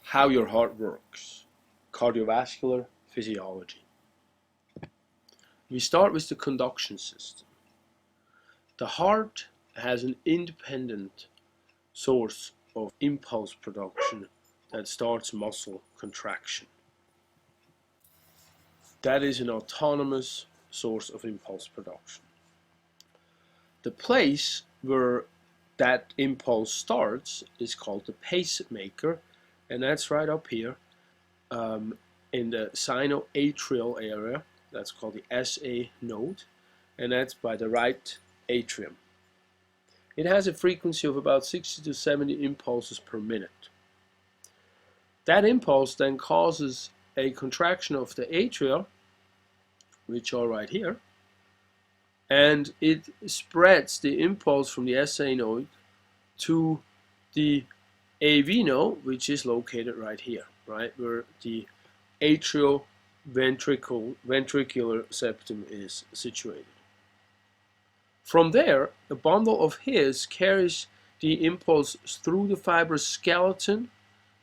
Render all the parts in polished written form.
how your heart works. Cardiovascular physiology. We start with the conduction system. The heart has an independent source of impulse production that starts muscle contraction. That is an autonomous source of impulse production. The place where that impulse starts is called the pacemaker, and that's right up here in the sinoatrial area. That's called the SA node, and that's by the right atrium. It has a frequency of about 60 to 70 impulses per minute. That impulse then causes a contraction of the atria, which are right here, and it spreads the impulse from the SA node to the AV node, which is located right here, right where the atrioventricular septum is situated. From there, a bundle of hairs carries the impulse through the fibrous skeleton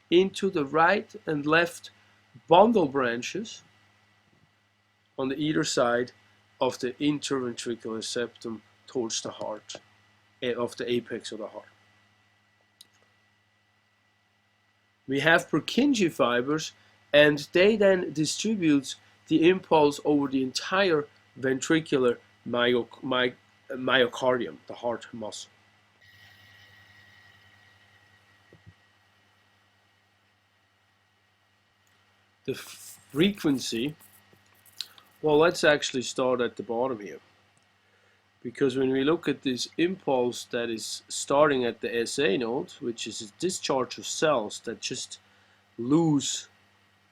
into the right and left bundle branches on the either side of the interventricular septum towards the heart, of the apex of the heart. We have Purkinje fibers, and they then distribute the impulse over the entire ventricular myocardium, the heart muscle. The frequency, well, let's actually start at the bottom here, because when we look at this impulse that is starting at the SA node, which is a discharge of cells that just lose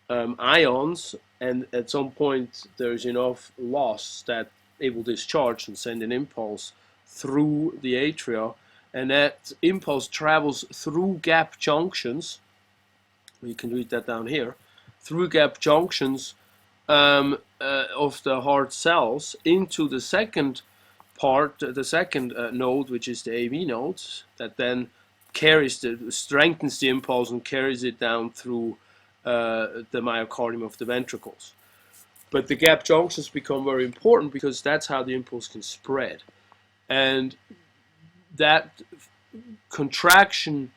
ions, and at some point there's enough loss that it will discharge and send an impulse through the atria, and that impulse travels through gap junctions. You can read that down here, through gap junctions of the heart cells into the second part, the second node, which is the AV node, that then strengthens the impulse and carries it down through the myocardium of the ventricles. But the gap junctions become very important because that's how the impulse can spread. And that contraction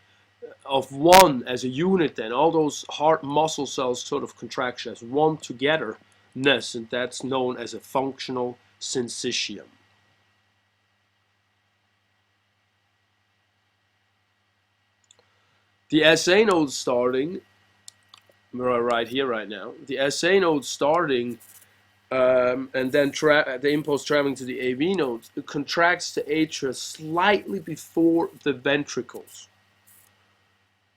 of one as a unit, then all those heart muscle cells sort of contract as one togetherness, and that's known as a functional syncytium. The SA node starting, we're right here right now, the SA node starting and then the impulse traveling to the AV node, it contracts the atria slightly before the ventricles.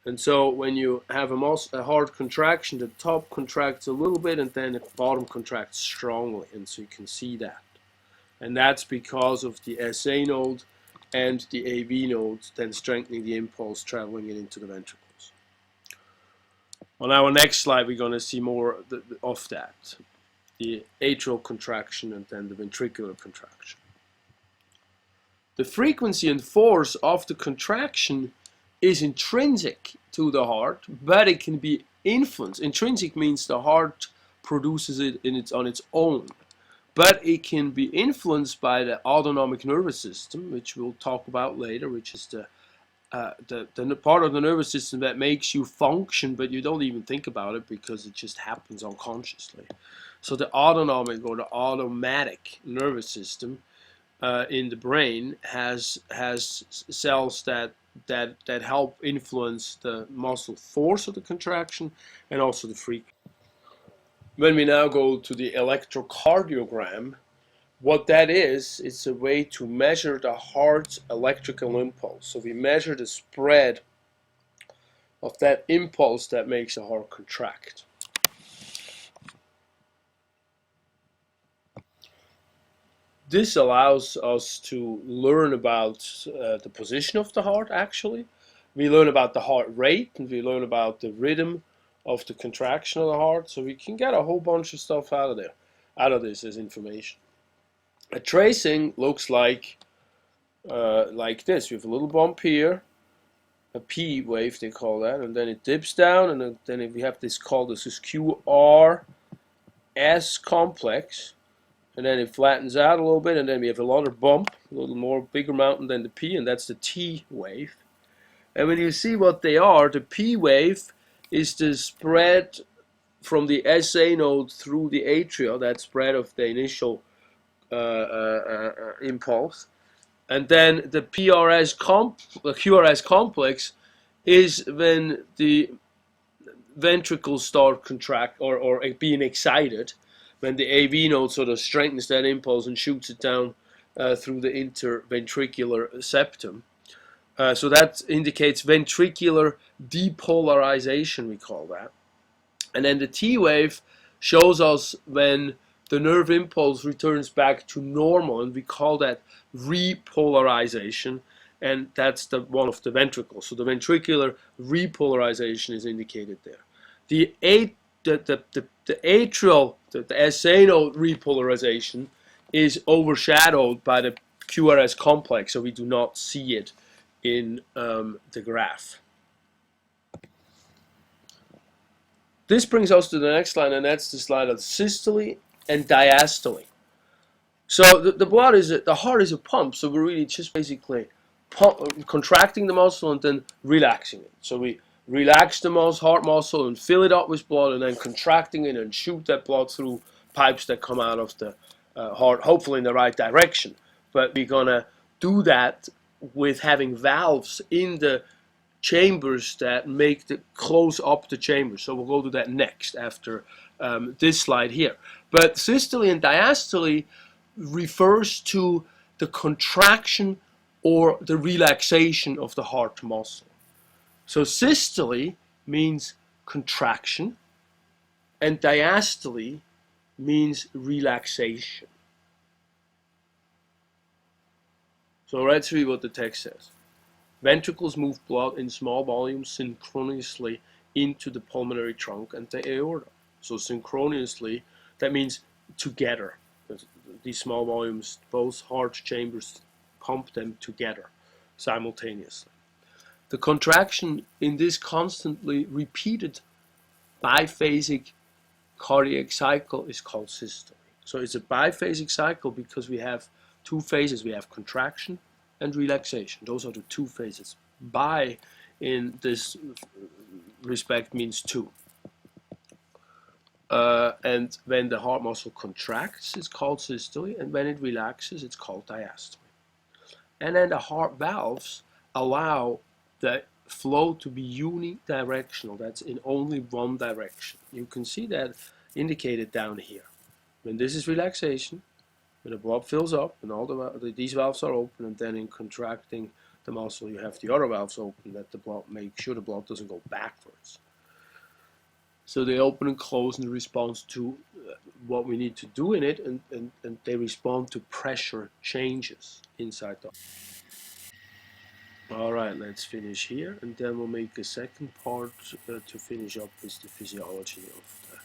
And so when you have a heart contraction, the top contracts a little bit and then the bottom contracts strongly, and so you can see that. And that's because of the SA node and the AV node then strengthening the impulse traveling into the ventricles. On our next slide, we're going to see more of that, the atrial contraction and then the ventricular contraction. The frequency and force of the contraction is intrinsic to the heart, but it can be influenced. Intrinsic means the heart produces it on its own, but it can be influenced by the autonomic nervous system, which we'll talk about later, which is the part of the nervous system that makes you function, but you don't even think about it because it just happens unconsciously. So the autonomic or the automatic nervous system in the brain has cells that help influence the muscle force of the contraction and also the frequency. When we now go to the electrocardiogram, what that is, it's a way to measure the heart's electrical impulse. So we measure the spread of that impulse that makes the heart contract. This allows us to learn about the position of the heart, actually. We learn about the heart rate, and we learn about the rhythm of the contraction of the heart. So we can get a whole bunch of stuff out of this as information. A tracing looks like this. We have a little bump here, a P wave they call that, and then it dips down, and then if we have this called this is QRS complex, and then it flattens out a little bit, and then we have a larger bump, a little more bigger mountain than the P, and that's the T wave. And when you see what they are, the P wave is the spread from the SA node through the atria, that spread of the initial impulse. And then the QRS complex is when the ventricles start contract or being excited, when the AV node sort of strengthens that impulse and shoots it down through the interventricular septum. So that indicates ventricular depolarization, we call that. And then the T wave shows us when the nerve impulse returns back to normal, and we call that repolarization, and that's the one of the ventricles. So the ventricular repolarization is indicated there. The atrial, the SA node repolarization is overshadowed by the QRS complex, so we do not see it in the graph. This brings us to the next slide, and that's the slide of systole and diastole. So the blood is the heart is a pump, so we're really just basically contracting the muscle and then relaxing it. So we relax the heart muscle and fill it up with blood, and then contracting it and shoot that blood through pipes that come out of the heart, hopefully in the right direction. But we're gonna do that with having valves in the chambers that make the close up the chamber. So we'll go to that next after this slide here. But systole and diastole refers to the contraction or the relaxation of the heart muscle. So systole means contraction and diastole means relaxation. So let's read what the text says. Ventricles move blood in small volumes synchronously into the pulmonary trunk and the aorta. So synchronously, that means together. These small volumes, both heart chambers pump them together simultaneously. The contraction in this constantly repeated biphasic cardiac cycle is called systole. So it's a biphasic cycle because we have two phases. We have contraction and relaxation. Those are the two phases. Bi in this respect means two. And when the heart muscle contracts, it's called systole, and when it relaxes, it's called diastole. And then the heart valves allow the flow to be unidirectional. That's in only one direction. You can see that indicated down here. When this is relaxation, when the blood fills up and all these valves are open, and then in contracting the muscle, you have the other valves open that the blood make sure the blood doesn't go backwards. So they open and close in response to what we need to do in it, and they respond to pressure changes inside the. All right, let's finish here, and then we'll make a second part to finish up with the physiology of the